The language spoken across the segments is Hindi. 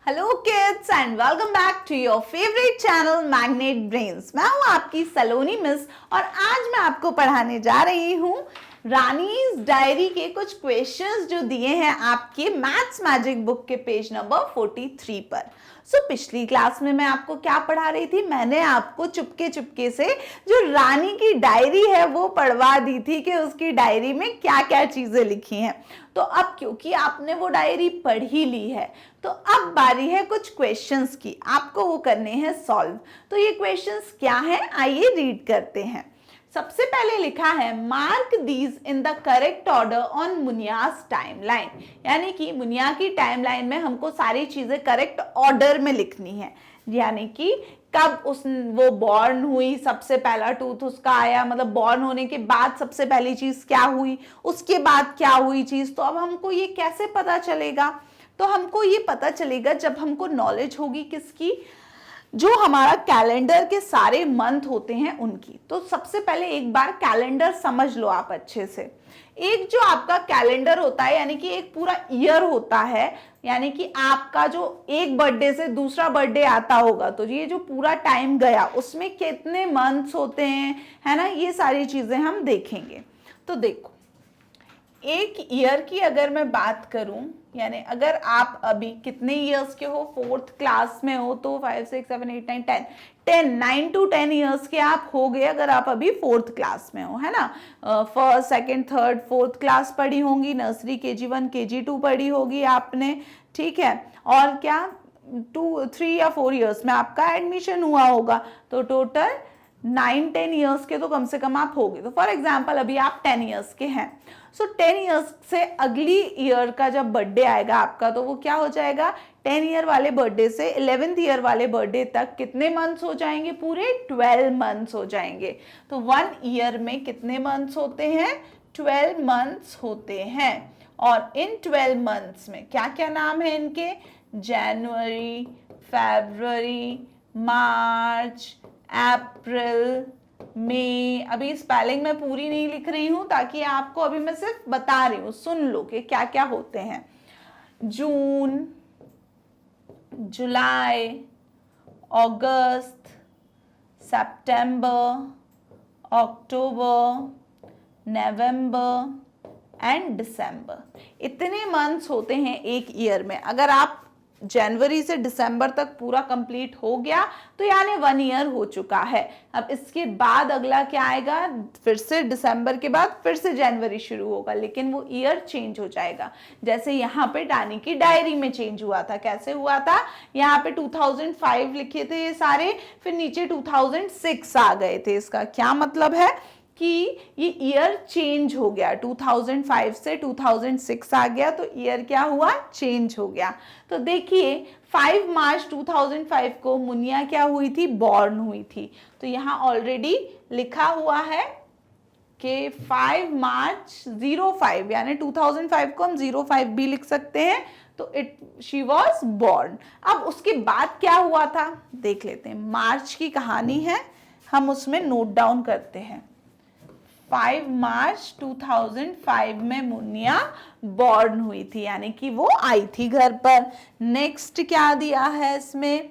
Hello kids and welcome back to your favourite channel Magnet Brains. मैं हूं आपकी सलोनी मिस और आज मैं आपको पढ़ाने जा रही हूं रानीज डायरी के कुछ क्वेश्चंस जो दिए हैं आपके मैथ्स मैजिक बुक के पेज नंबर 43 पर। पिछली क्लास में मैं आपको क्या पढ़ा रही थी, मैंने आपको चुपके चुपके से जो रानी की डायरी है वो पढ़वा दी थी कि उसकी डायरी में क्या क्या चीजें लिखी हैं। तो अब क्योंकि आपने वो डायरी पढ़ ही ली है तो अब बारी है कुछ क्वेश्चंस की, आपको वो करने हैं सॉल्व। तो ये क्वेश्चंस क्या हैं, आइए रीड करते हैं। सबसे पहले लिखा है mark these in the correct order on Munia's timeline, यानी कि मुनिया की टाइमलाइन में हमको सारी चीजें करेक्ट ऑर्डर में लिखनी है, यानी कि कब वो बॉर्न हुई, सबसे पहला टूथ उसका आया, मतलब बॉर्न होने के बाद सबसे पहली चीज क्या हुई, उसके बाद क्या हुई चीज। तो अब हमको ये कैसे पता चलेगा, तो हमको ये पता चलेगा जब हमको नॉलेज होगी किसकी, जो हमारा कैलेंडर के सारे मंथ होते हैं उनकी। तो सबसे पहले एक बार कैलेंडर समझ लो आप अच्छे से। एक जो आपका कैलेंडर होता है यानी कि एक पूरा ईयर होता है, यानी कि आपका जो एक बर्थडे से दूसरा बर्थडे आता होगा तो ये जो पूरा टाइम गया उसमें कितने मंथ्स होते हैं, है ना, ये सारी चीजें हम देखेंगे। तो देखो, एक ईयर की अगर मैं बात करूं, यानी अगर आप अभी कितने ईयर्स के हो, 4th क्लास में हो तो 5 6 7 8 9 10 9 to 10 ईयर्स के आप हो गए अगर आप अभी 4th क्लास में हो, है ना। First second third 4th class पढ़ी होंगी, नर्सरी KG1 KG2 पढ़ी होगी आपने, ठीक है। और क्या 2 3 या 4 ईयर्स में आपका एडमिशन हुआ होगा, तो टोटल 9-10 ईयर्स के तो कम से कम आप हो गए। तो फॉर एग्जाम्पल अभी आप 10 ईयर्स के हैं, 10 ईयर्स से अगली ईयर का जब बर्थडे आएगा आपका तो वो क्या हो जाएगा, 10 ईयर वाले बर्थडे से 11th ईयर वाले बर्थडे तक कितने मंथ्स हो जाएंगे, पूरे 12 मंथ्स हो जाएंगे। तो 1 ईयर में कितने मंथ्स होते हैं, 12 मंथ्स होते हैं। और इन 12 मंथ्स में क्या क्या नाम है इनके, जनवरी, फरवरी, मार्च, अप्रैल, मई। अभी स्पेलिंग मैं पूरी नहीं लिख रही हूं ताकि आपको, अभी मैं सिर्फ बता रही हूं, सुन लो कि क्या क्या होते हैं। जून, जुलाई, अगस्त, सितंबर, अक्टूबर, नवंबर एंड दिसंबर। इतने मंथ्स होते हैं एक ईयर में। अगर आप जनवरी से दिसंबर तक पूरा कंप्लीट हो गया तो यानी 1 ईयर हो चुका है। अब इसके बाद अगला क्या आएगा, फिर से दिसंबर के बाद फिर से जनवरी शुरू होगा, लेकिन वो ईयर चेंज हो जाएगा। जैसे यहाँ पे रानी की डायरी में चेंज हुआ था, कैसे हुआ था, यहाँ पे 2005 लिखे थे ये सारे, फिर नीचे 2006 आ गए थे। इसका क्या मतलब है कि ये ईयर चेंज हो गया, 2005 से 2006 आ गया तो ईयर क्या हुआ, चेंज हो गया। तो देखिए 5 मार्च 2005 को मुनिया क्या हुई थी, बॉर्न हुई थी। तो यहाँ ऑलरेडी लिखा हुआ है कि 5 मार्च 05, यानी 2005 को हम 05 भी लिख सकते हैं, तो शी वॉज बॉर्न। अब उसके बाद क्या हुआ था देख लेते हैं। मार्च की कहानी है, हम उसमें नोट डाउन करते हैं। 5 मार्च 2005 में मुनिया बॉर्न हुई थी, यानी कि वो आई थी घर पर। नेक्स्ट क्या दिया है इसमें,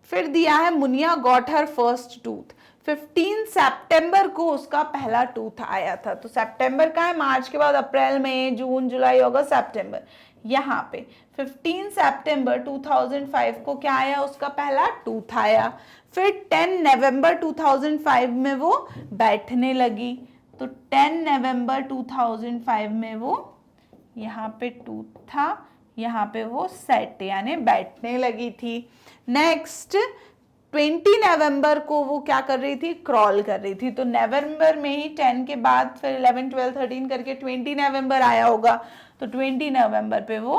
फिर दिया है Munia got her first tooth. 15 सितंबर को उसका पहला टूथ आया था। तो सितंबर का है, मार्च के बाद अप्रैल, मई, जून, जुलाई, अगस्त, सितंबर। यहाँ पे 15 सितंबर 2005 को क्या आया, उसका पहला टूथ आया। फिर 10 नवंबर 2005 में वो बैठने लगी, तो 10 नवंबर 2005 में वो यहाँ पे टूथ था, यहाँ पे वो सेट यानी बैठने लगी थी। नेक्स्ट 20 नवंबर को वो क्या कर रही थी, क्रॉल कर रही थी। तो नवंबर में ही 10 के बाद फिर 11 12 13 करके 20 नवंबर आया होगा, तो 20 नवंबर पे वो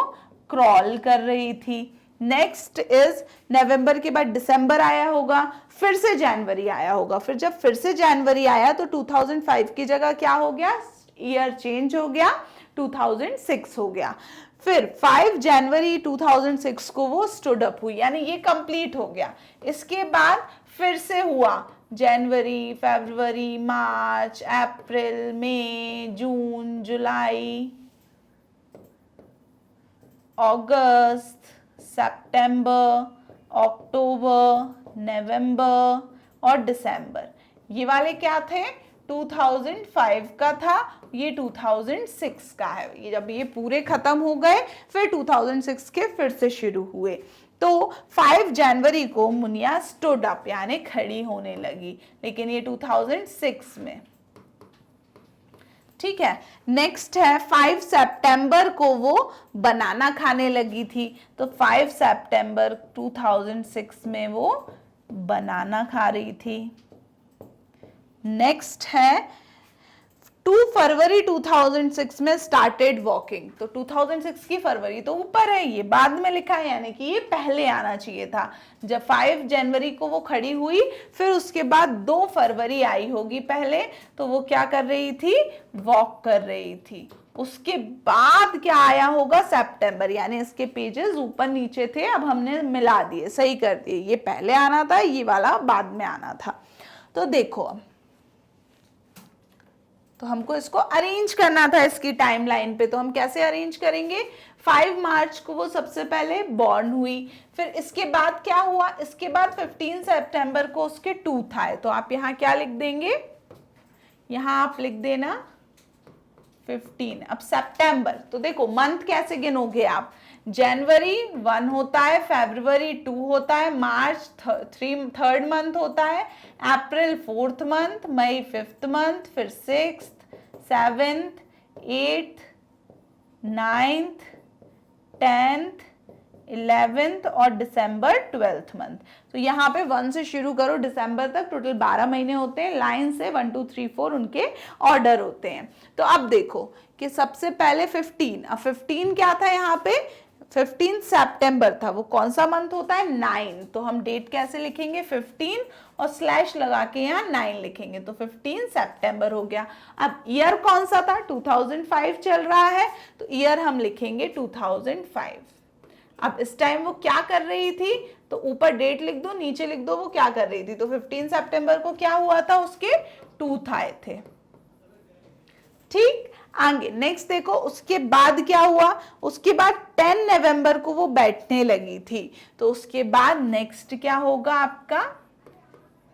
क्रॉल कर रही थी। नेक्स्ट इज नवंबर के बाद दिसंबर आया होगा, फिर से जनवरी आया होगा। फिर जब फिर से जनवरी आया तो 2005 की जगह क्या हो गया, ईयर चेंज हो गया, 2006 हो गया। फिर 5 जनवरी 2006 को वो स्टूड अप हुई, यानी ये कंप्लीट हो गया। इसके बाद फिर से हुआ जनवरी, फरवरी, मार्च, अप्रैल, मई, जून, जुलाई, अगस्त, सितंबर, अक्टूबर, नवंबर और दिसंबर, ये वाले क्या थे 2005 का था, ये 2006 का है। ये जब ये पूरे खत्म हो गए फिर 2006 के फिर से शुरू हुए। तो 5 जनवरी को मुनिया स्टूड अप यानी खड़ी होने लगी, लेकिन ये 2006 में। ठीक है, नेक्स्ट है 5 सितंबर को वो बनाना खाने लगी थी, तो 5 सितंबर 2006 में वो बनाना खा रही थी। नेक्स्ट है 2 फरवरी 2006 में स्टार्टेड वॉकिंग, तो 2006 की फरवरी तो ऊपर है, ये बाद में लिखा है, यानी कि ये पहले आना चाहिए था। जब 5 जनवरी को वो खड़ी हुई, फिर उसके बाद 2 फरवरी आई होगी पहले, तो वो क्या कर रही थी, वॉक कर रही थी। उसके बाद क्या आया होगा, सितंबर, यानी इसके पेजेस ऊपर नीचे थे, अब हमने मिला दिए, सही कर दिए, ये पहले आना था, ये वाला बाद में आना था। तो देखो, तो हमको इसको अरेंज करना था इसकी टाइमलाइन पे, तो हम कैसे अरेंज करेंगे, 5 मार्च को वो सबसे पहले बॉर्न हुई, फिर इसके बाद क्या हुआ, इसके बाद 15 सितंबर को उसके टूथ आए, तो आप यहाँ क्या लिख देंगे, यहाँ आप लिख देना 15। अब सितंबर, तो देखो मंथ कैसे गिनोगे आप, जनवरी 1 होता है, फरवरी 2 होता है, मार्च 3rd मंथ होता है, अप्रैल 4th मंथ, मई 5th मंथ, फिर 6th, 7th, 8th, 9th, 10th, 11th और दिसंबर 12th मंथ। तो यहाँ पे 1 से शुरू करो दिसंबर तक, टोटल 12 महीने होते हैं, लाइन से 1 2 3 4 उनके ऑर्डर होते हैं। तो अब देखो कि सबसे पहले 15, अब 15 क्या था यहाँ पे, 15 सितंबर था, वो कौन सा मंथ होता है, 9, तो हम डेट कैसे लिखेंगे, 15 और स्लैश लगा के यहाँ 9 लिखेंगे, तो 15 सितंबर हो गया। अब ईयर कौन सा था, 2005 चल रहा है, तो ईयर हम लिखेंगे 2005। अब इस टाइम वो क्या कर रही थी, तो ऊपर डेट लिख दो, नीचे लिख दो वो क्या कर रही थी, तो 15 सितंबर को क्या हुआ था, उसके टूथ आए थे। ठीक, आगे नेक्स्ट देखो, उसके बाद क्या हुआ, उसके बाद 10 नवंबर को वो बैठने लगी थी, तो उसके बाद नेक्स्ट क्या होगा आपका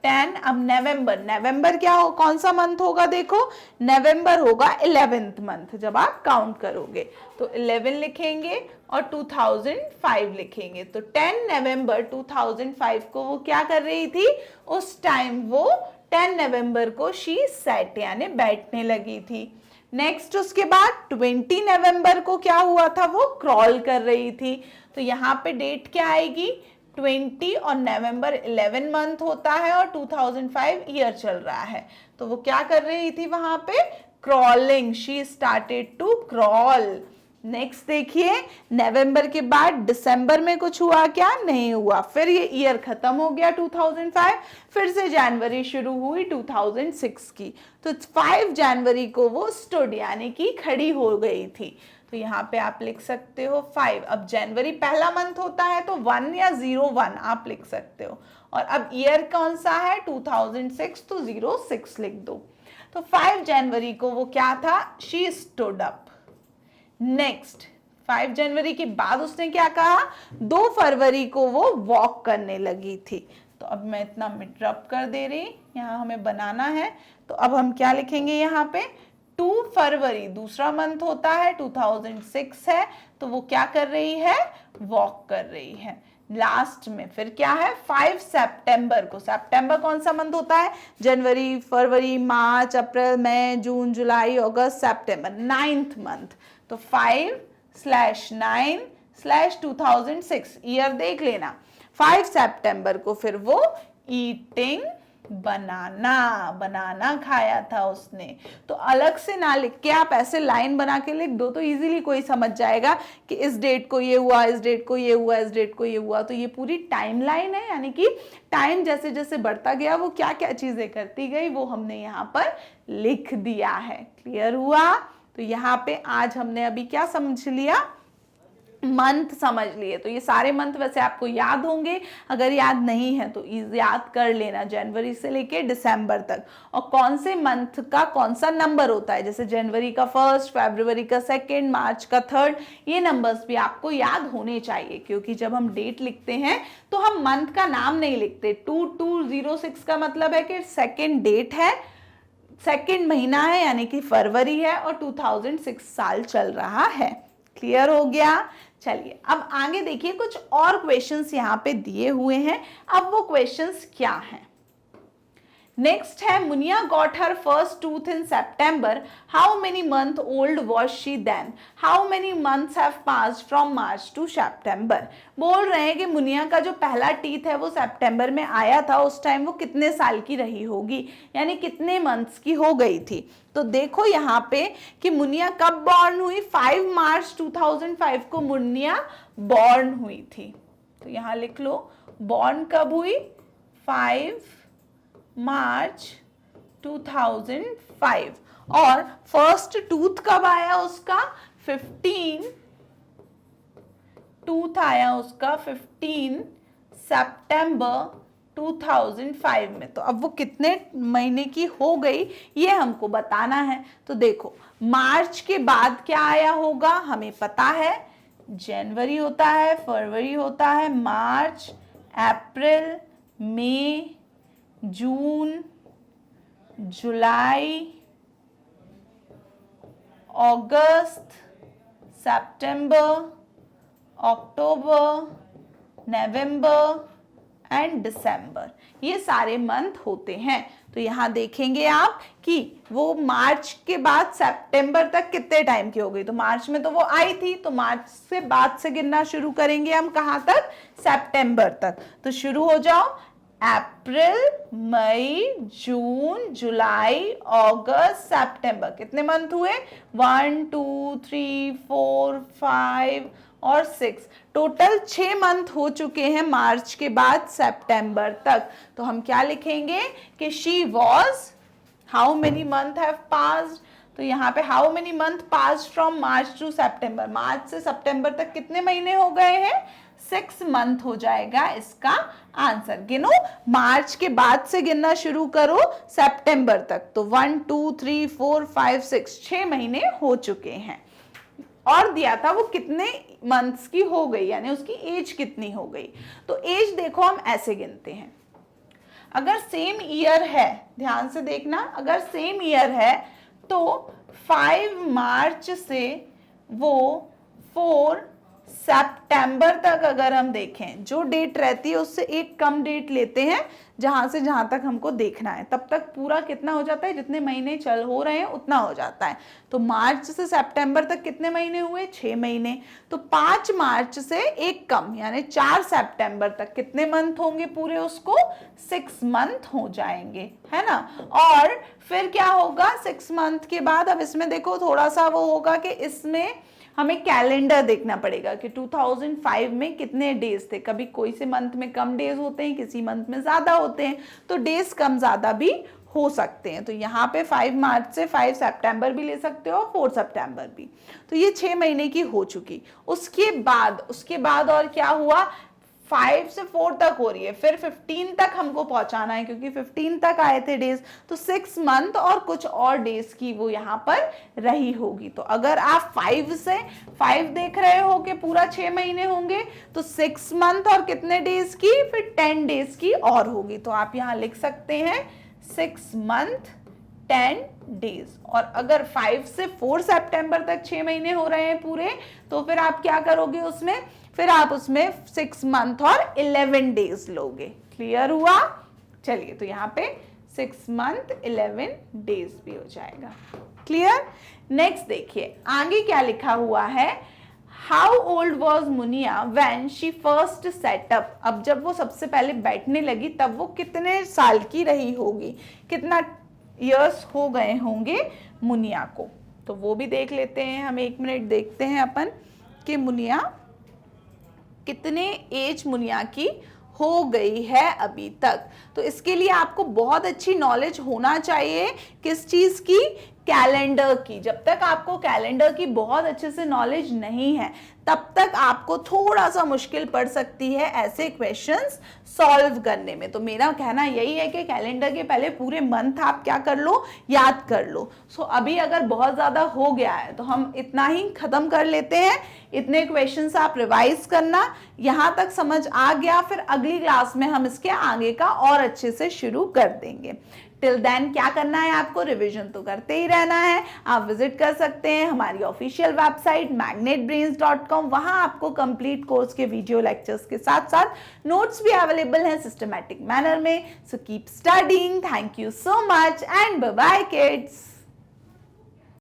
10। अब नवंबर क्या हो, कौन सा मंथ होगा, देखो नवंबर होगा 11th मंथ, जब आप काउंट करोगे तो 11 लिखेंगे और 2005 लिखेंगे, तो 10 नवंबर 2005 को वो क्या कर रही थी, उस टाइम वो 10 नवंबर को शी सैट यानी बैठने लगी थी। नेक्स्ट उसके बाद 20 नवंबर को क्या हुआ था, वो क्रॉल कर रही थी, तो यहाँ पे डेट क्या आएगी, 20 और नवंबर 11 मंथ होता है और 2005 ईयर चल रहा है, तो वो क्या कर रही थी वहां पे, crawling, she started to crawl. Next देखिए, नवंबर के बाद दिसंबर में कुछ हुआ क्या, नहीं हुआ, फिर ये ईयर खत्म हो गया 2005, फिर से जनवरी शुरू हुई 2006 की, तो 5 जनवरी को वो स्टूड यानी कि खड़ी हो गई थी, तो यहाँ पे आप लिख सकते हो 5। अब जनवरी पहला मंथ होता है तो 1 या 01 आप लिख सकते हो, और अब ईयर कौन सा है 2006, तो 06 लिख दो। तो 5 जनवरी को वो क्या था, शी स्टूड अप। नेक्स्ट 5 जनवरी के बाद उसने क्या कहा, 2 फरवरी को वो वॉक करने लगी थी, तो अब मैं इतना मिटरप कर दे रही, यहाँ हमें बनाना है, तो अब हम क्या लिखेंगे यहाँ पे, 2 फरवरी दूसरा मंथ होता है, 2006 है, तो वो क्या कर रही है, वॉक कर रही है। लास्ट में फिर क्या है, 5 सितंबर को, सितंबर कौन सा मंथ होता है, जनवरी, फरवरी, मार्च, अप्रैल, मई, जून, जुलाई, अगस्त, सितंबर, 9th मंथ, तो 5/9/2006 ईयर देख लेना। 5 सितंबर को फिर वो ईटिंग बनाना खाया था उसने, तो अलग से ना लिख के आप ऐसे लाइन बना के लिख दो, तो इजीली कोई समझ जाएगा कि इस डेट को ये हुआ, इस डेट को ये हुआ, इस डेट को ये हुआ, तो ये पूरी टाइमलाइन है, यानी कि टाइम जैसे जैसे बढ़ता गया वो क्या क्या चीजें करती गई वो हमने यहाँ पर लिख दिया है। क्लियर हुआ? तो यहाँ पे आज हमने अभी क्या समझ लिया, मंथ समझ लिए। तो ये सारे मंथ वैसे आपको याद होंगे, अगर याद नहीं है तो याद कर लेना, जनवरी से लेके दिसंबर तक। और कौन से मंथ का कौन सा नंबर होता है, जैसे जनवरी का 1, फरवरी का 2, मार्च का 3, ये नंबर्स भी आपको याद होने चाहिए, क्योंकि जब हम डेट लिखते हैं तो हम मंथ का नाम नहीं लिखते। 2206 का मतलब है कि सेकेंड डेट है, सेकेंड महीना है यानी कि फरवरी है, और 2006 साल चल रहा है। क्लियर हो गया? चलिए अब आगे देखिए, कुछ और क्वेश्चंस यहाँ पे दिए हुए हैं। अब वो क्वेश्चंस क्या हैं? नेक्स्ट है, Munia got her first tooth in September, how many month old was she then, how many months have passed from March to September. बोल रहे हैं कि मुनिया का जो पहला टीथ है वो सितंबर में आया था, उस टाइम वो कितने साल की रही होगी, यानी कितने मंथ्स की हो गई थी। तो देखो यहाँ पे कि मुनिया कब बॉर्न हुई, 5 मार्च 2005 को मुनिया बॉर्न हुई थी। तो यहाँ लिख लो, बॉर्न कब हुई, 5 मार्च 2005। और फर्स्ट टूथ कब आया उसका, 15 टूथ आया उसका 15 सितंबर 2005 में। तो अब वो कितने महीने की हो गई ये हमको बताना है। तो देखो, मार्च के बाद क्या आया होगा, हमें पता है जनवरी होता है, फरवरी होता है, मार्च, अप्रैल, मई, जून, जुलाई, अगस्त, सितंबर, अक्टूबर, नवंबर एंड दिसंबर, ये सारे मंथ होते हैं। तो यहाँ देखेंगे आप कि वो मार्च के बाद सितंबर तक कितने टाइम की हो गई। तो मार्च में तो वो आई थी, तो मार्च से बाद से गिनना शुरू करेंगे हम, कहाँ तक, सितंबर तक। तो शुरू हो जाओ, अप्रैल, मई, जून, जुलाई, अगस्त, सितंबर, कितने मंथ हुए, 1 2 3 4 5 और 6, टोटल 6 मंथ हो चुके हैं मार्च के बाद सितंबर तक। तो हम क्या लिखेंगे कि she was, how many month have passed, तो यहाँ पे how many month passed from March to September, मार्च से सितंबर तक कितने महीने हो गए हैं, 6 मंथ हो जाएगा इसका आंसर। गिनो, मार्च के बाद से गिनना शुरू करो सितंबर तक, तो 1 2 3 4 5 6, 6 महीने हो चुके हैं। और दिया था वो कितने मंथ्स की हो गई, यानी उसकी एज कितनी हो गई। तो एज देखो हम ऐसे गिनते हैं, अगर सेम ईयर है, ध्यान से देखना, अगर सेम ईयर है तो 5 मार्च से वो 4 सितंबर तक अगर हम देखें, जो डेट रहती है उससे एक कम डेट लेते हैं जहां से जहां तक हमको देखना है, तब तक पूरा कितना हो जाता है, जितने महीने चल हो रहे हैं उतना हो जाता है। तो मार्च से सितंबर तक कितने महीने हुए, 6 महीने। तो 5 मार्च से एक कम यानी 4 सितंबर तक कितने मंथ होंगे पूरे, उसको 6 मंथ हो जाएंगे, है ना। और फिर क्या होगा 6 मंथ के बाद, अब इसमें देखो थोड़ा सा वो होगा कि इसमें हमें कैलेंडर देखना पड़ेगा कि 2005 में कितने डेज थे, कभी कोई से मंथ में कम डेज होते हैं, किसी मंथ में ज्यादा होते हैं, तो डेज कम ज्यादा भी हो सकते हैं। तो यहाँ पे 5 मार्च से 5 सितंबर भी ले सकते हो, 4 सितंबर भी। तो ये 6 महीने की हो चुकी। उसके बाद और क्या हुआ, 5 से 4 तक हो रही है, फिर 15 तक हमको पहुंचाना है क्योंकि 15 तक आए थे डेज, तो 6 मंथ और कुछ और डेज की वो यहाँ पर रही होगी। तो अगर आप 5 से 5 देख रहे हो कि पूरा 6 महीने होंगे, तो 6 मंथ और कितने डेज की, फिर 10 डेज की और होगी। तो आप यहाँ लिख सकते हैं 6 मंथ 10 डेज। और अगर 5 से 4 सितंबर तक 6 महीने हो रहे हैं पूरे, तो फिर आप क्या करोगे उसमें, फिर आप उसमें 6 मंथ और 11 डेज लोगे। क्लियर हुआ? चलिए, तो यहाँ पे 6 मंथ 11 डेज भी हो जाएगा। क्लियर? नेक्स्ट देखिए आगे क्या लिखा हुआ है, how old was Muniya when she first setup. अब जब वो सबसे पहले बैठने लगी तब वो कितने साल की रही होगी, कितना ईयर्स हो गए होंगे मुनिया को। तो वो भी देख लेते हैं हम, 1 मिनट देखते हैं अपन कि मुनिया कितने एज मुनिया की हो गई है अभी तक। तो इसके लिए आपको बहुत अच्छी नॉलेज होना चाहिए, किस चीज की, कैलेंडर की। जब तक आपको कैलेंडर की बहुत अच्छे से नॉलेज नहीं है तब तक आपको थोड़ा सा मुश्किल पड़ सकती है ऐसे क्वेश्चंस सॉल्व करने में। तो मेरा कहना यही है कि कैलेंडर के पहले पूरे मंथ आप क्या कर लो, याद कर लो। सो अभी अगर बहुत ज़्यादा हो गया है तो हम इतना ही ख़त्म कर लेते हैं। इतने क्वेश्चंस आप रिवाइज करना, यहाँ तक समझ आ गया, फिर अगली क्लास में हम इसके आगे का और अच्छे से शुरू कर देंगे। टिल देन क्या करना है, आपको रिवीजन तो करते ही रहना है। आप विजिट कर सकते हैं हमारी ऑफिशियल वेबसाइट magnetbrains.com। वहां आपको कंप्लीट कोर्स के वीडियो लेक्चर्स के साथ साथ नोट्स भी अवेलेबल हैं सिस्टमैटिक मैनर में। So keep studying. Thank you so much and bye bye kids.